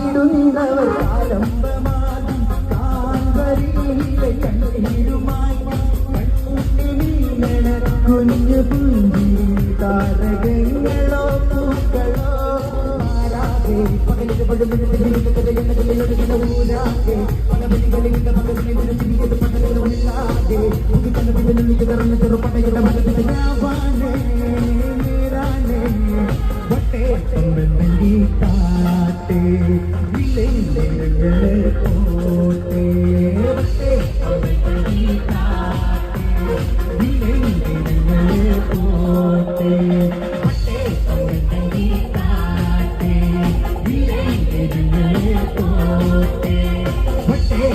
കാത്തിടുന്നവർ ആരംഭമാകും കാന്തരീലെ കണ്ണീരുമായി കുഞ്ഞു പുഞ്ചിരി താരകങ്ങളോ പൂക്കളോ ആരാകെ പകലിന് ൂരാകെ പല വിളികളിന്റെ മകളിൽ പകലില്ലാതെ ചെറുപ്പടയുടെ മകത്തിന്റെ ഞാവാനേ നേരാനേ വട്ടേ തമ്പി കാട്ടേ വിളയിലെ കോട്ടേ വട്ടേ തമ്പി കാട്ടേ വിളയിലെ കോട്ടേ വട്ടേ തമ്പി കാട്ടേ വിളയിലെ കോട്ടേ വട്ടേ